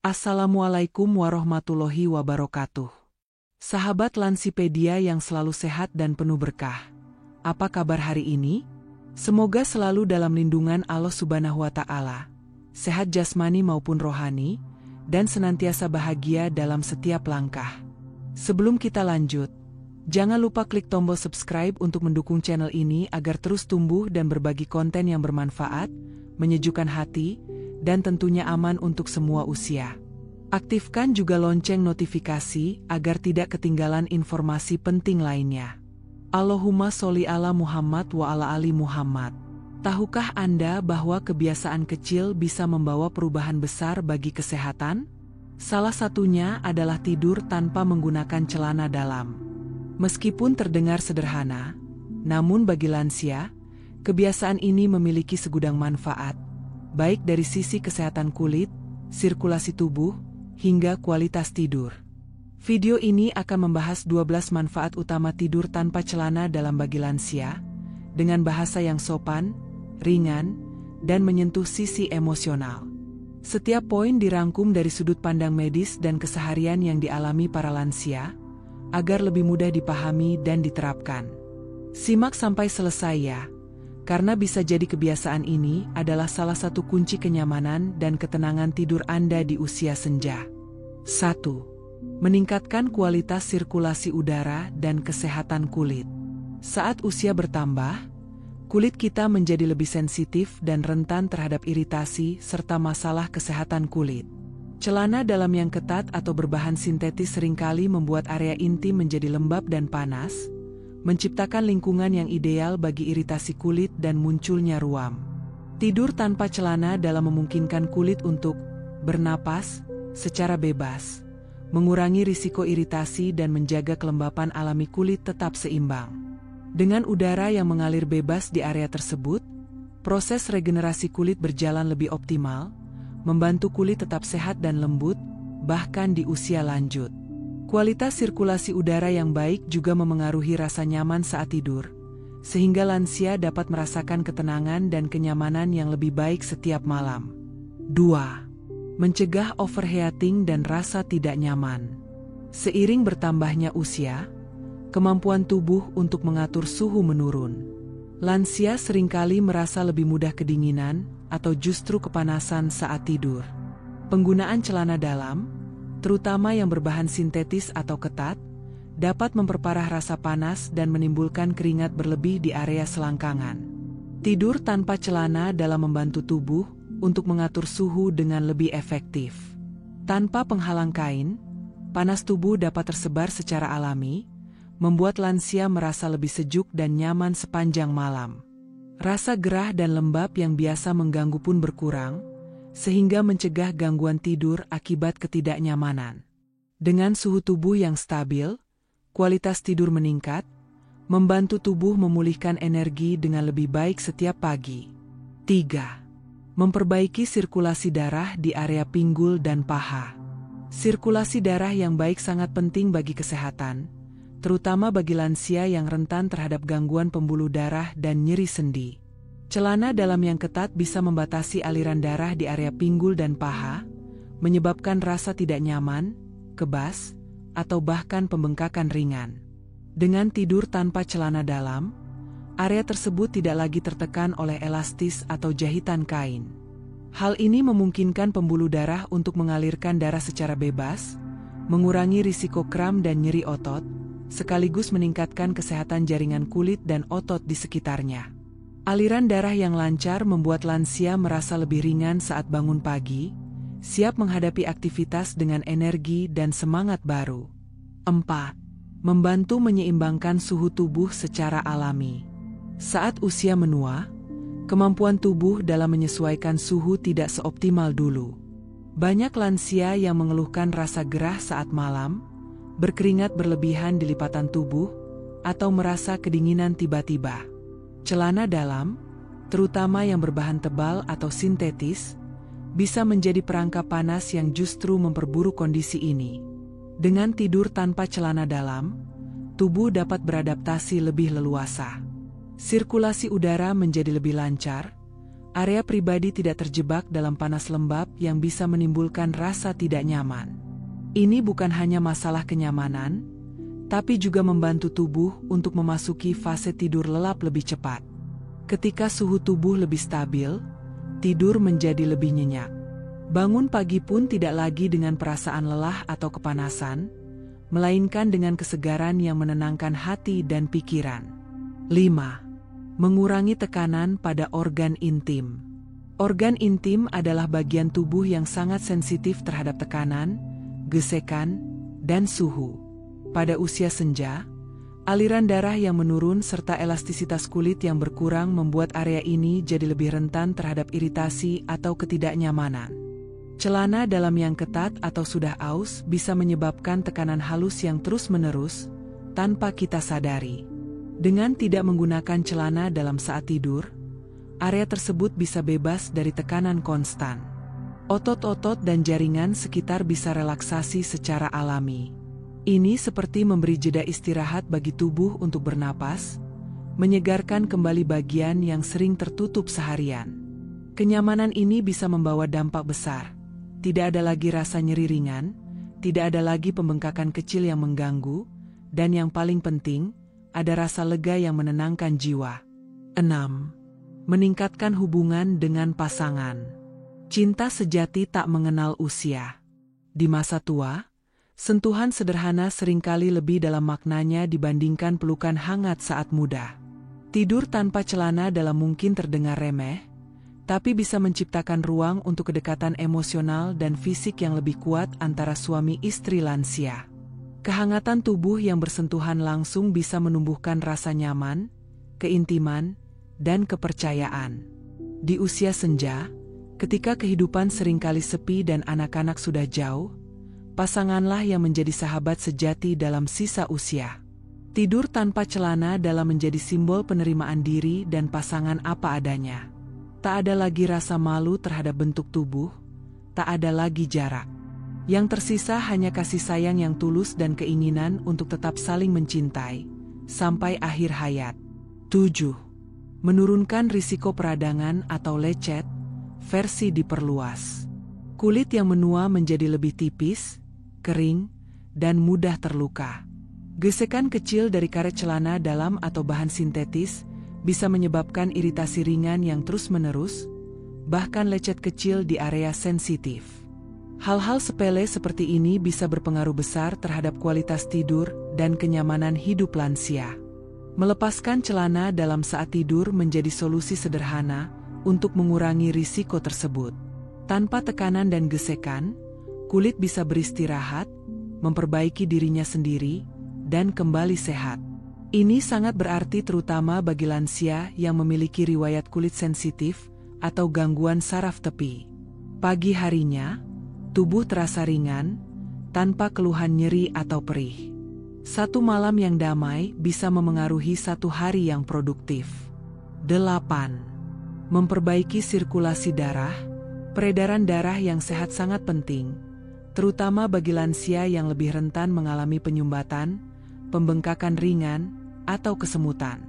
Assalamualaikum warahmatullahi wabarakatuh. Sahabat Lansipedia yang selalu sehat dan penuh berkah. Apa kabar hari ini? Semoga selalu dalam lindungan Allah Subhanahu wa Ta'ala, sehat jasmani maupun rohani, dan senantiasa bahagia dalam setiap langkah. Sebelum kita lanjut, jangan lupa klik tombol subscribe untuk mendukung channel ini agar terus tumbuh dan berbagi konten yang bermanfaat, menyejukkan hati, dan tentunya aman untuk semua usia. Aktifkan juga lonceng notifikasi agar tidak ketinggalan informasi penting lainnya. Allahumma sholli ala Muhammad wa ala ali Muhammad. Tahukah Anda bahwa kebiasaan kecil bisa membawa perubahan besar bagi kesehatan? Salah satunya adalah tidur tanpa menggunakan celana dalam. Meskipun terdengar sederhana, namun bagi lansia, kebiasaan ini memiliki segudang manfaat, baik dari sisi kesehatan kulit, sirkulasi tubuh, hingga kualitas tidur. Video ini akan membahas 12 manfaat utama tidur tanpa celana dalam bagi lansia, dengan bahasa yang sopan, ringan, dan menyentuh sisi emosional. Setiap poin dirangkum dari sudut pandang medis dan keseharian yang dialami para lansia, agar lebih mudah dipahami dan diterapkan. Simak sampai selesai ya, karena bisa jadi kebiasaan ini adalah salah satu kunci kenyamanan dan ketenangan tidur Anda di usia senja. 1. Meningkatkan kualitas sirkulasi udara dan kesehatan kulit. Saat usia bertambah, kulit kita menjadi lebih sensitif dan rentan terhadap iritasi serta masalah kesehatan kulit. Celana dalam yang ketat atau berbahan sintetis seringkali membuat area intim menjadi lembab dan panas, menciptakan lingkungan yang ideal bagi iritasi kulit dan munculnya ruam. Tidur tanpa celana dalam memungkinkan kulit untuk bernapas secara bebas, mengurangi risiko iritasi dan menjaga kelembapan alami kulit tetap seimbang. Dengan udara yang mengalir bebas di area tersebut, proses regenerasi kulit berjalan lebih optimal, membantu kulit tetap sehat dan lembut, bahkan di usia lanjut. Kualitas sirkulasi udara yang baik juga memengaruhi rasa nyaman saat tidur, sehingga lansia dapat merasakan ketenangan dan kenyamanan yang lebih baik setiap malam. 2. Mencegah overheating dan rasa tidak nyaman. Seiring bertambahnya usia, kemampuan tubuh untuk mengatur suhu menurun. Lansia seringkali merasa lebih mudah kedinginan atau justru kepanasan saat tidur. Penggunaan celana dalam, terutama yang berbahan sintetis atau ketat, dapat memperparah rasa panas dan menimbulkan keringat berlebih di area selangkangan. Tidur tanpa celana dalam membantu tubuh untuk mengatur suhu dengan lebih efektif. Tanpa penghalang kain, panas tubuh dapat tersebar secara alami, membuat lansia merasa lebih sejuk dan nyaman sepanjang malam. Rasa gerah dan lembab yang biasa mengganggu pun berkurang, sehingga mencegah gangguan tidur akibat ketidaknyamanan. Dengan suhu tubuh yang stabil, kualitas tidur meningkat, membantu tubuh memulihkan energi dengan lebih baik setiap pagi. 3. Memperbaiki sirkulasi darah di area pinggul dan paha. Sirkulasi darah yang baik sangat penting bagi kesehatan, terutama bagi lansia yang rentan terhadap gangguan pembuluh darah dan nyeri sendi. Celana dalam yang ketat bisa membatasi aliran darah di area pinggul dan paha, menyebabkan rasa tidak nyaman, kebas, atau bahkan pembengkakan ringan. Dengan tidur tanpa celana dalam, area tersebut tidak lagi tertekan oleh elastis atau jahitan kain. Hal ini memungkinkan pembuluh darah untuk mengalirkan darah secara bebas, mengurangi risiko kram dan nyeri otot, sekaligus meningkatkan kesehatan jaringan kulit dan otot di sekitarnya. Aliran darah yang lancar membuat lansia merasa lebih ringan saat bangun pagi, siap menghadapi aktivitas dengan energi dan semangat baru. 4. Membantu menyeimbangkan suhu tubuh secara alami. Saat usia menua, kemampuan tubuh dalam menyesuaikan suhu tidak seoptimal dulu. Banyak lansia yang mengeluhkan rasa gerah saat malam, berkeringat berlebihan di lipatan tubuh, atau merasa kedinginan tiba-tiba. Celana dalam, terutama yang berbahan tebal atau sintetis, bisa menjadi perangkap panas yang justru memperburuk kondisi ini. Dengan tidur tanpa celana dalam, tubuh dapat beradaptasi lebih leluasa. Sirkulasi udara menjadi lebih lancar, Area pribadi tidak terjebak dalam panas lembab yang bisa menimbulkan rasa tidak nyaman. Ini bukan hanya masalah kenyamanan, tapi juga membantu tubuh untuk memasuki fase tidur lelap lebih cepat. Ketika suhu tubuh lebih stabil, tidur menjadi lebih nyenyak. Bangun pagi pun tidak lagi dengan perasaan lelah atau kepanasan, melainkan dengan kesegaran yang menenangkan hati dan pikiran. 5. Mengurangi tekanan pada organ intim. Organ intim adalah bagian tubuh yang sangat sensitif terhadap tekanan, gesekan, dan suhu. Pada usia senja, aliran darah yang menurun serta elastisitas kulit yang berkurang membuat area ini jadi lebih rentan terhadap iritasi atau ketidaknyamanan. Celana dalam yang ketat atau sudah aus bisa menyebabkan tekanan halus yang terus-menerus tanpa kita sadari. Dengan tidak menggunakan celana dalam saat tidur, area tersebut bisa bebas dari tekanan konstan. Otot-otot dan jaringan sekitar bisa relaksasi secara alami. Ini seperti memberi jeda istirahat bagi tubuh untuk bernapas, menyegarkan kembali bagian yang sering tertutup seharian. Kenyamanan ini bisa membawa dampak besar. Tidak ada lagi rasa nyeri ringan, tidak ada lagi pembengkakan kecil yang mengganggu, dan yang paling penting, ada rasa lega yang menenangkan jiwa. 6. Meningkatkan hubungan dengan pasangan. Cinta sejati tak mengenal usia. Di masa tua, sentuhan sederhana seringkali lebih dalam maknanya dibandingkan pelukan hangat saat muda. Tidur tanpa celana dalam mungkin terdengar remeh, tapi bisa menciptakan ruang untuk kedekatan emosional dan fisik yang lebih kuat antara suami istri lansia. Kehangatan tubuh yang bersentuhan langsung bisa menumbuhkan rasa nyaman, keintiman, dan kepercayaan. Di usia senja, ketika kehidupan seringkali sepi dan anak-anak sudah jauh, pasanganlah yang menjadi sahabat sejati dalam sisa usia. Tidur tanpa celana dalam menjadi simbol penerimaan diri dan pasangan apa adanya. Tak ada lagi rasa malu terhadap bentuk tubuh, tak ada lagi jarak. Yang tersisa hanya kasih sayang yang tulus dan keinginan untuk tetap saling mencintai, sampai akhir hayat. 7. Menurunkan risiko peradangan atau lecet, versi diperluas. Kulit yang menua menjadi lebih tipis, kering, dan mudah terluka. Gesekan kecil dari karet celana dalam atau bahan sintetis bisa menyebabkan iritasi ringan yang terus-menerus, bahkan lecet kecil di area sensitif. Hal-hal sepele seperti ini bisa berpengaruh besar terhadap kualitas tidur dan kenyamanan hidup lansia. Melepaskan celana dalam saat tidur menjadi solusi sederhana untuk mengurangi risiko tersebut. Tanpa tekanan dan gesekan, kulit bisa beristirahat, memperbaiki dirinya sendiri, dan kembali sehat. Ini sangat berarti terutama bagi lansia yang memiliki riwayat kulit sensitif atau gangguan saraf tepi. Pagi harinya, tubuh terasa ringan, tanpa keluhan nyeri atau perih. Satu malam yang damai bisa memengaruhi satu hari yang produktif. 8. Memperbaiki sirkulasi darah. Peredaran darah yang sehat sangat penting, terutama bagi lansia yang lebih rentan mengalami penyumbatan, pembengkakan ringan, atau kesemutan.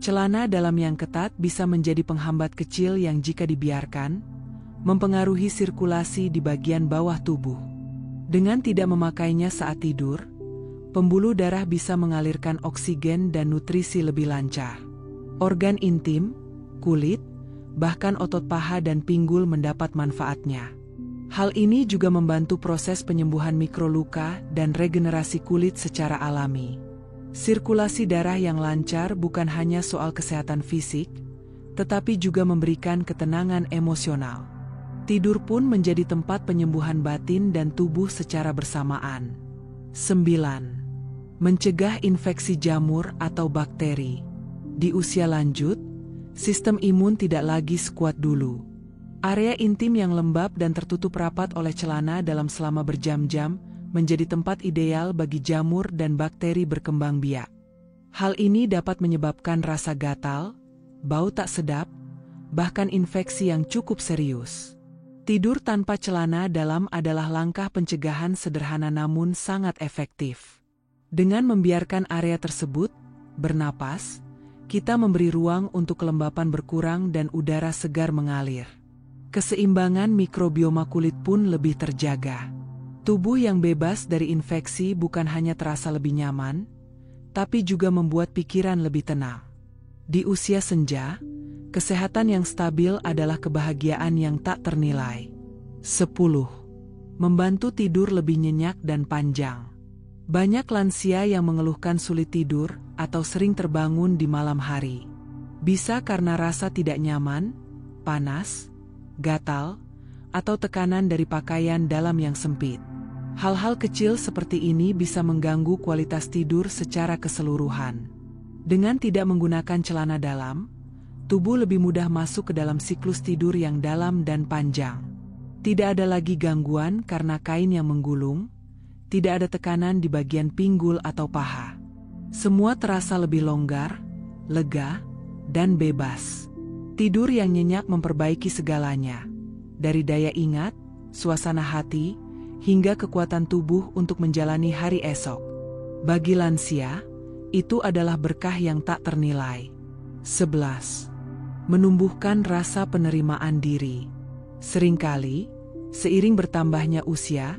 Celana dalam yang ketat bisa menjadi penghambat kecil yang jika dibiarkan, mempengaruhi sirkulasi di bagian bawah tubuh. Dengan tidak memakainya saat tidur, pembuluh darah bisa mengalirkan oksigen dan nutrisi lebih lancar. Organ intim, kulit, bahkan otot paha dan pinggul mendapat manfaatnya. Hal ini juga membantu proses penyembuhan mikroluka dan regenerasi kulit secara alami. Sirkulasi darah yang lancar bukan hanya soal kesehatan fisik, tetapi juga memberikan ketenangan emosional. Tidur pun menjadi tempat penyembuhan batin dan tubuh secara bersamaan. 9. Mencegah infeksi jamur atau bakteri. Di usia lanjut, sistem imun tidak lagi sekuat dulu. Area intim yang lembab dan tertutup rapat oleh celana dalam selama berjam-jam menjadi tempat ideal bagi jamur dan bakteri berkembang biak. Hal ini dapat menyebabkan rasa gatal, bau tak sedap, bahkan infeksi yang cukup serius. Tidur tanpa celana dalam adalah langkah pencegahan sederhana namun sangat efektif. Dengan membiarkan area tersebut bernapas, Kita memberi ruang untuk kelembapan berkurang dan udara segar mengalir. Keseimbangan mikrobioma kulit pun lebih terjaga. Tubuh yang bebas dari infeksi bukan hanya terasa lebih nyaman, tapi juga membuat pikiran lebih tenang. Di usia senja, kesehatan yang stabil adalah kebahagiaan yang tak ternilai. 10. Membantu tidur lebih nyenyak dan panjang. Banyak lansia yang mengeluhkan sulit tidur atau sering terbangun di malam hari. Bisa karena rasa tidak nyaman, panas, gatal, atau tekanan dari pakaian dalam yang sempit. Hal-hal kecil seperti ini bisa mengganggu kualitas tidur secara keseluruhan. Dengan tidak menggunakan celana dalam, tubuh lebih mudah masuk ke dalam siklus tidur yang dalam dan panjang. Tidak ada lagi gangguan karena kain yang menggulung, tidak ada tekanan di bagian pinggul atau paha. Semua terasa lebih longgar, lega, dan bebas. Tidur yang nyenyak memperbaiki segalanya, dari daya ingat, suasana hati, hingga kekuatan tubuh untuk menjalani hari esok. Bagi lansia, itu adalah berkah yang tak ternilai. 11. Menumbuhkan rasa penerimaan diri. Seringkali, seiring bertambahnya usia,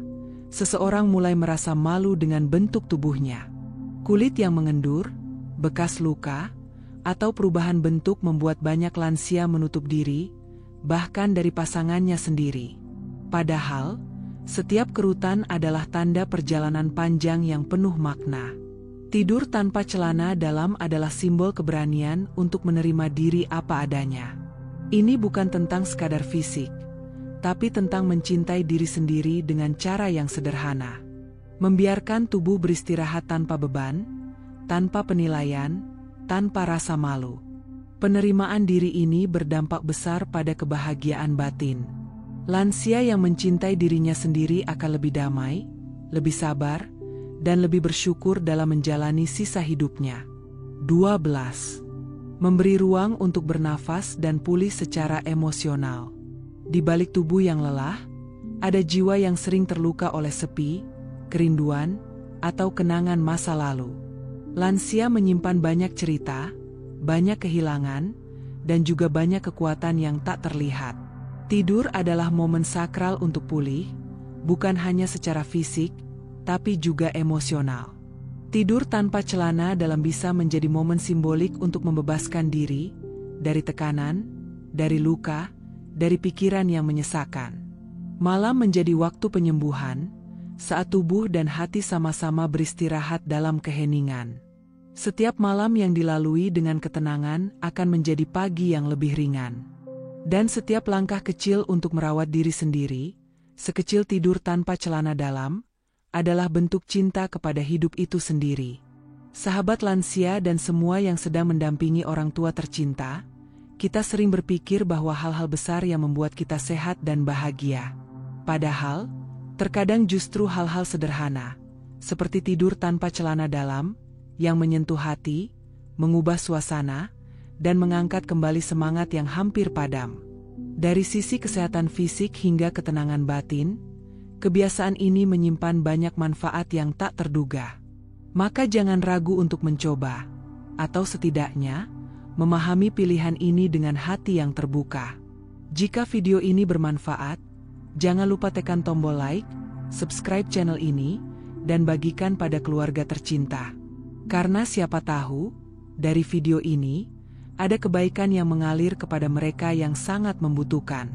seseorang mulai merasa malu dengan bentuk tubuhnya. Kulit yang mengendur, bekas luka, atau perubahan bentuk membuat banyak lansia menutup diri, bahkan dari pasangannya sendiri. Padahal, setiap kerutan adalah tanda perjalanan panjang yang penuh makna. Tidur tanpa celana dalam adalah simbol keberanian untuk menerima diri apa adanya. Ini bukan tentang sekadar fisik, tapi tentang mencintai diri sendiri dengan cara yang sederhana. Membiarkan tubuh beristirahat tanpa beban, tanpa penilaian, tanpa rasa malu. Penerimaan diri ini berdampak besar pada kebahagiaan batin. Lansia yang mencintai dirinya sendiri akan lebih damai, lebih sabar, dan lebih bersyukur dalam menjalani sisa hidupnya. 12. Memberi ruang untuk bernafas dan pulih secara emosional. Di balik tubuh yang lelah, ada jiwa yang sering terluka oleh sepi, kerinduan, atau kenangan masa lalu. Lansia menyimpan banyak cerita, banyak kehilangan, dan juga banyak kekuatan yang tak terlihat. Tidur adalah momen sakral untuk pulih, bukan hanya secara fisik, tapi juga emosional. Tidur tanpa celana dalam bisa menjadi momen simbolik untuk membebaskan diri dari tekanan, dari luka, dari pikiran yang menyesakan. Malam menjadi waktu penyembuhan, saat tubuh dan hati sama-sama beristirahat dalam keheningan. Setiap malam yang dilalui dengan ketenangan akan menjadi pagi yang lebih ringan. Dan setiap langkah kecil untuk merawat diri sendiri, sekecil tidur tanpa celana dalam, adalah bentuk cinta kepada hidup itu sendiri. Sahabat lansia dan semua yang sedang mendampingi orang tua tercinta, kita sering berpikir bahwa hal-hal besar yang membuat kita sehat dan bahagia. Padahal, terkadang justru hal-hal sederhana, seperti tidur tanpa celana dalam, yang menyentuh hati, mengubah suasana, dan mengangkat kembali semangat yang hampir padam. Dari sisi kesehatan fisik hingga ketenangan batin, kebiasaan ini menyimpan banyak manfaat yang tak terduga. Maka jangan ragu untuk mencoba, atau setidaknya, memahami pilihan ini dengan hati yang terbuka. Jika video ini bermanfaat, jangan lupa tekan tombol like, subscribe channel ini, dan bagikan pada keluarga tercinta. Karena siapa tahu, dari video ini, ada kebaikan yang mengalir kepada mereka yang sangat membutuhkan.